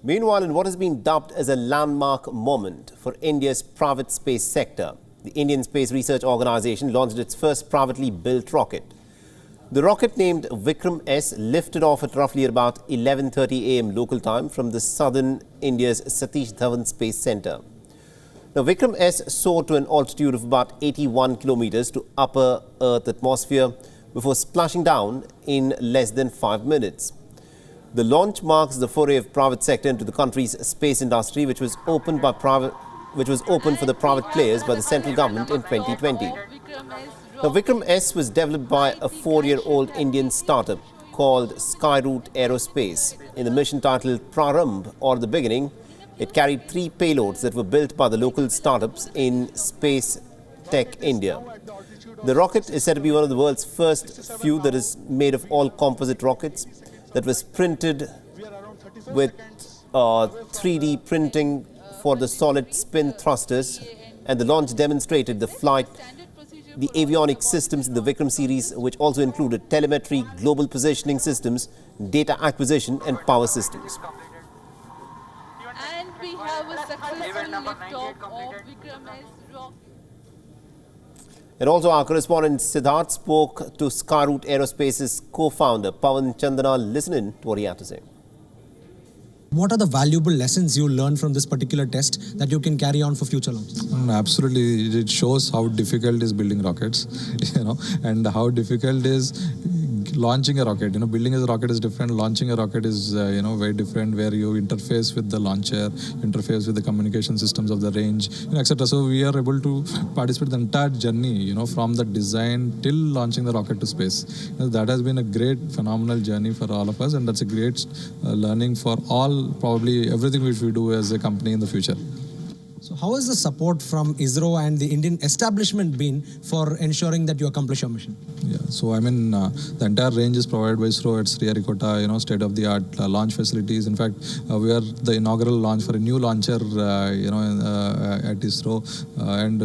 Meanwhile, in what has been dubbed as a landmark moment for India's private space sector, the Indian Space Research Organisation launched its first privately built rocket. The rocket, named Vikram S, lifted off at roughly about 11:30 a.m. local time from the southern India's Satish Dhawan Space Centre. Now, Vikram S soared to an altitude of about 81 kilometers to upper Earth atmosphere before splashing down in less than 5 minutes. The launch marks the foray of private sector into the country's space industry, which was opened for the private players by the central government in 2020. Now, Vikram S was developed by a 4-year-old Indian startup called Skyroot Aerospace. In the mission titled Prarambh, or the beginning, it carried 3 payloads that were built by the local startups in Space Tech India. The rocket is said to be one of the world's first few that is made of all composite rockets, that was printed with 3D printing for the solid spin thrusters, and the launch demonstrated the avionics systems in the Vikram series, which also included telemetry, global positioning systems, data acquisition and power systems. And we have a successful liftoff of Vikram S rocket. And also, our correspondent Siddharth spoke to Skyroot Aerospace's co-founder Pawan Chandana. Listen in to what he had to say. What are the valuable lessons you learned from this particular test that you can carry on for future launches? Absolutely, it shows how difficult is building rockets, and how difficult is launching a rocket. Building a rocket is different. Launching a rocket is, very different, where you interface with the launcher, interface with the communication systems of the range, etc. So we are able to participate in the entire journey, from the design till launching the rocket to space. That has been a great, phenomenal journey for all of us, and that's a great learning for all, probably everything which we do as a company in the future. So how has the support from ISRO and the Indian establishment been for ensuring that you accomplish your mission? Yeah, so the entire range is provided by ISRO at Sriharikota, state-of-the-art launch facilities. In fact, we are the inaugural launch for a new launcher, at ISRO. And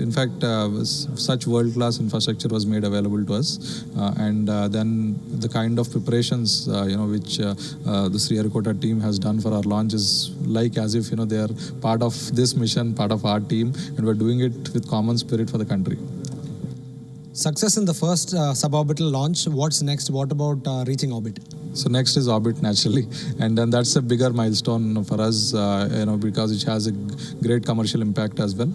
in fact, such world-class infrastructure was made available to us. Then the kind of preparations, which the Sriharikota team has done for our launch is like as if, they are part of this mission, part of our team, and we're doing it with common spirit for the country. Success in the first suborbital launch. What's next? What about reaching orbit? So next is orbit, naturally, and then that's a bigger milestone for us, because it has a great commercial impact as well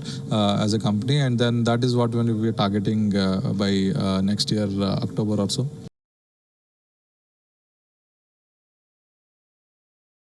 as a company, and then that is what we are targeting by next year, October or so.